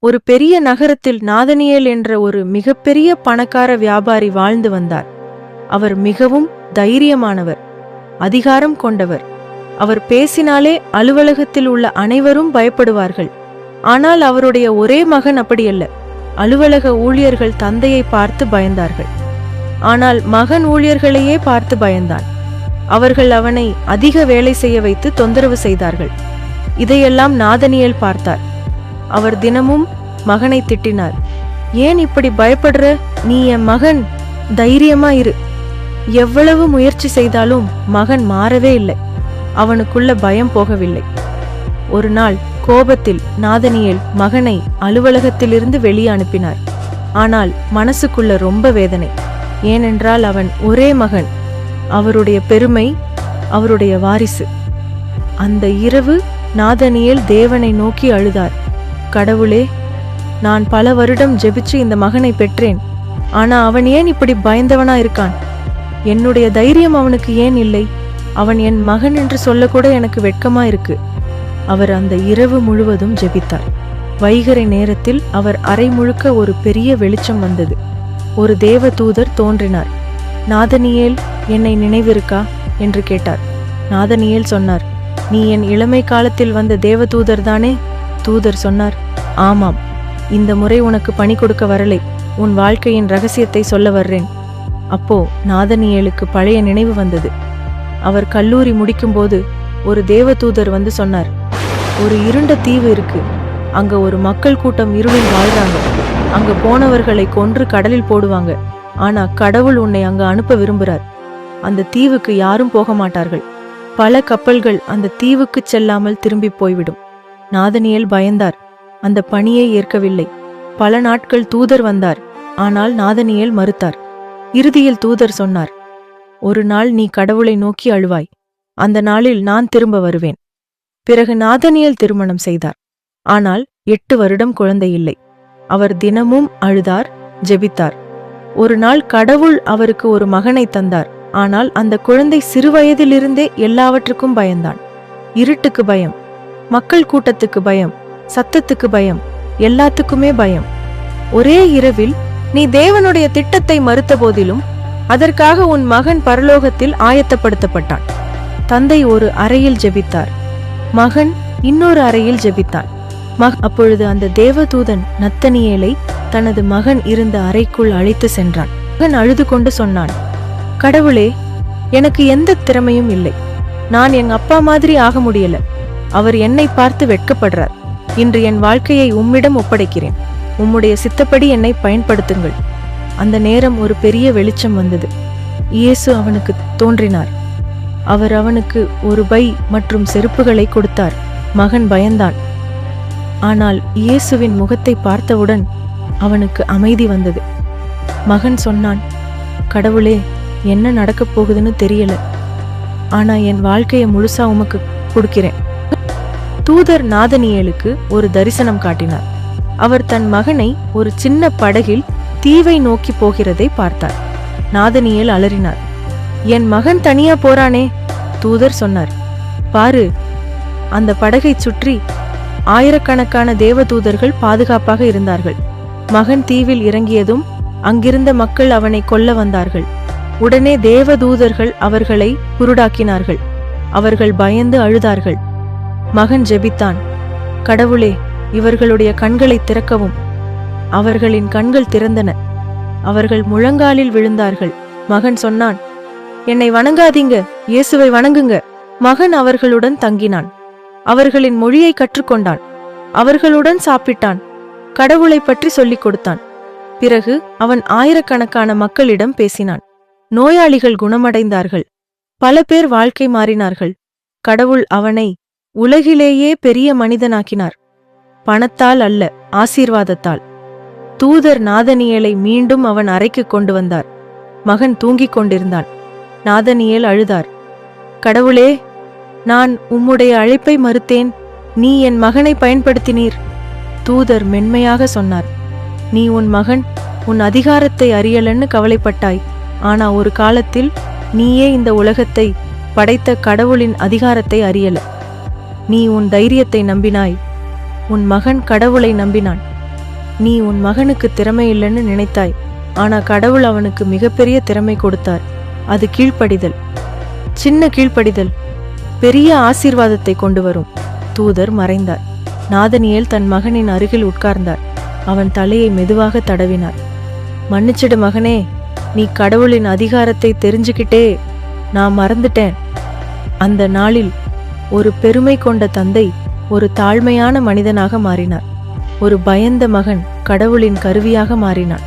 ஒரு பெரிய நகரத்தில் நாதனியேல் என்ற ஒரு மிகப்பெரிய பணக்கார வியாபாரி வாழ்ந்து வந்தார். அவர் மிகவும் தைரியமானவர், அதிகாரம் கொண்டவர். அவர் பேசினாலே அலுவலகத்தில் உள்ள அனைவரும் பயப்படுவார்கள். ஆனால் அவருடைய ஒரே மகன் அப்படியல்ல. அலுவலக ஊழியர்கள் தந்தையை பார்த்து பயந்தார்கள். ஆனால் மகன் ஊழியர்களையே பார்த்து பயந்தான். அவர்கள் அவனை அதிக வேலை செய்ய வைத்து தொந்தரவு செய்தார்கள். இதையெல்லாம் நாதனியேல் பார்த்தார். அவர் தினமும் மகனை திட்டினார். ஏன் இப்படி பயப்படுற? நீ என் மகன், தைரியமா இரு. எவ்வளவு முயற்சி செய்தாலும் மகன் மாறவே இல்லை. அவனுக்குள்ள பயம் போகவில்லை. ஒரு நாள் கோபத்தில் நாதனியேல் மகனை அலுவலகத்திலிருந்து வெளியே அனுப்பினார். ஆனால் மனசுக்குள்ள ரொம்ப வேதனை. ஏனென்றால் அவன் ஒரே மகன், அவருடைய பெருமை, அவருடைய வாரிசு. அந்த இரவு நாதனியேல் தேவனை நோக்கி அழுதார். கடவுளே, நான் பல வருடம் ஜெபிச்சு இந்த மகனை பெற்றேன். ஆனா அவன் ஏன் இப்படி பயந்தவனா இருக்கான்? என்னுடைய தைரியம் அவனுக்கு ஏன் இல்லை? அவன் என் மகன் என்று சொல்லக்கூட எனக்கு வெட்கமா இருக்கு. அவர் அந்த இரவு முழுவதும் ஜெபித்தார். வைகறை நேரத்தில் அவர் அறை முழுக்க ஒரு பெரிய வெளிச்சம் வந்தது. ஒரு தேவ தூதர் தோன்றினார். நாதனியேல், என்னை நினைவிருக்கா என்று கேட்டார். நாதனியேல் சொன்னார், நீ என் இளமை காலத்தில் வந்த தேவ தூதர் தானே? தூதர் சொன்னார், ஆமாம். இந்த முறை உனக்கு பணி கொடுக்க வரலை, உன் வாழ்க்கையின் ரகசியத்தை சொல்ல வர்றேன். அப்போ நாதனியேலுக்கு பழைய நினைவு வந்தது. அவர் கல்லூரி முடிக்கும்போது ஒரு தேவதூதர் வந்து சொன்னார், ஒரு இருண்ட தீவு இருக்கு. அங்க ஒரு மக்கள் கூட்டம் இருளில் வாழ்றாங்க. அங்க போனவர்களை கொன்று கடலில் போடுவாங்க. ஆனா கடவுள் உன்னை அங்க அனுப்ப விரும்புறார். அந்த தீவுக்கு யாரும் போக மாட்டார்கள். பல கப்பல்கள் அந்த தீவுக்கு செல்லாமல் திரும்பி போய்விடும். நாதனியேல் பயந்தார். அந்த பணியை ஏற்கவில்லை. பல நாட்கள் தூதர் வந்தார். ஆனால் நாதனியேல் மறுத்தார். இறுதியில் தூதர் சொன்னார், ஒரு நாள் நீ கடவுளை நோக்கி அழுவாய். அந்த நாளில் நான் திரும்ப வருவேன். பிறகு நாதனியேல் திருமணம் செய்தார். ஆனால் 8 வருடம் குழந்தை இல்லை. அவர் தினமும் அழுதார், ஜெபித்தார். ஒரு நாள் கடவுள் அவருக்கு ஒரு மகனை தந்தார். ஆனால் அந்த குழந்தை சிறுவயதிலிருந்தே எல்லாவற்றுக்கும் பயந்தான். இருட்டுக்கு பயம், மக்கள் கூட்டத்துக்கு பயம், சத்தத்துக்கு பயம், எல்லாத்துக்குமே பயம். ஒரே இரவில் நீ தேவனுடைய திட்டத்தை மறுத்த போதிலும் அதற்காக உன் மகன் பரலோகத்தில் ஆயத்தப்படுத்தப்பட்டான். தந்தை ஒரு அறையில் ஜெபித்தார், மகன் இன்னொரு அறையில் ஜெபித்தான். அப்பொழுது அந்த தேவதூதன் நத்தனியேலை தனது மகன் இருந்த அறைக்குள் அழைத்து சென்றான். மகன் அழுது கொண்டு சொன்னான், கடவுளே, எனக்கு எந்த திறமையும் இல்லை. நான் எங்க அப்பா மாதிரி ஆக முடியல. அவர் என்னை பார்த்து வெட்கப்படுறார். இன்று என் வாழ்க்கையை உம்மிடம் ஒப்படைக்கிறேன். உம்முடைய சித்தப்படி என்னை பயன்படுத்துங்கள். அந்த நேரம் ஒரு பெரிய வெளிச்சம் வந்தது. இயேசு அவனுக்கு தோன்றினார். அவர் அவனுக்கு ஒரு பை மற்றும் செருப்புகளை கொடுத்தார். மகன் பயந்தான். ஆனால் இயேசுவின் முகத்தை பார்த்தவுடன் அவனுக்கு அமைதி வந்தது. மகன் சொன்னான், கடவுளே, என்ன நடக்கப் போகுதுன்னு தெரியல. ஆனா என் வாழ்க்கையை முழுசா உமக்கு கொடுக்கிறேன். தூதர் நாதனியேலுக்கு ஒரு தரிசனம் காட்டினார். அவர் தன் மகனை ஒரு சின்ன படகில் தீவை நோக்கி போகிறதை பார்த்தார். நாதனியேல் அலறினார், என் மகன் தனியா போறானே? தூதர் சொன்னார், பாரு, அந்த படகை சுற்றி ஆயிரக்கணக்கான தேவதூதர்கள் பாதுகாப்பாக இருந்தார்கள். மகன் தீவில் இறங்கியதும் அங்கிருந்த மக்கள் அவனை கொல்ல வந்தார்கள். உடனே தேவதூதர்கள் அவர்களை குருடாக்கினார்கள். அவர்கள் பயந்து அழுதார்கள். மகன் ஜெபித்தான், கடவுளே, இவர்களுடைய கண்களை திறக்கவும். அவர்களின் கண்கள் திறந்தன. அவர்கள் முழங்காலில் விழுந்தார்கள். மகன் சொன்னான், என்னை வணங்காதீங்க, இயேசுவை வணங்குங்க. மகன் அவர்களுடன் தங்கினான். அவர்களின் மொழியை கற்றுக்கொண்டான். அவர்களுடன் சாப்பிட்டான். கடவுளை பற்றி சொல்லிக் கொடுத்தான். பிறகு அவன் ஆயிரக்கணக்கான மக்களிடம் பேசினான். நோயாளிகள் குணமடைந்தார்கள். பல பேர் வாழ்க்கை மாறினார்கள். கடவுள் அவனை உலகிலேயே பெரிய மனிதனாக்கினார். பணத்தால் அல்ல, ஆசீர்வாதத்தால். தூதர் நாதனியேலை மீண்டும் அவன் அறைக்கு கொண்டு வந்தார். மகன் தூங்கிக் கொண்டிருந்தான். நாதனியேல் அழுதார், கடவுளே, நான் உம்முடைய அழைப்பை மறுத்தேன். நீ என் மகனை பயன்படுத்தினீர். தூதர் மென்மையாக சொன்னார், நீ உன் மகன், உன் அதிகாரத்தை அறியலன்னு கவலைப்பட்டாய். ஆனா ஒரு காலத்தில் நீயே இந்த உலகத்தை படைத்த கடவுளின் அதிகாரத்தை அறியல. நீ உன் தைரியத்தை நம்பினாய். உன் மகன் கடவுளை நம்பினான். நீ உன் மகனுக்கு திறமை இல்லைன்னு நினைத்தாய். ஆனா கடவுள் அவனுக்கு மிகப்பெரிய திறமை கொடுத்தார். அது கீழ்ப்படிதல். சின்ன கீழ்ப்படிதல் பெரிய ஆசீர்வாதத்தை கொண்டு வரும். தூதர் மறைந்தார். நாதனியேல் தன் மகனின் அருகில் உட்கார்ந்தார். அவன் தலையை மெதுவாக தடவினார். மன்னிச்சிடு மகனே, நீ கடவுளின் அதிகாரத்தை தெரிஞ்சுக்கிட்டே நான் மறந்துட்டேன். அந்த நாளில் ஒரு பெருமை கொண்ட தந்தை ஒரு தாழ்மையான மனிதனாக மாறினார். ஒரு பயந்த மகன் கடவுளின் கருவியாக மாறினான்.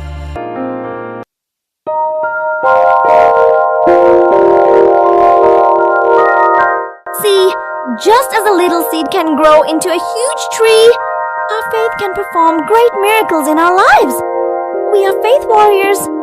See, just as a little seed can grow into a huge tree, our faith can perform great miracles in our lives. We are faith warriors.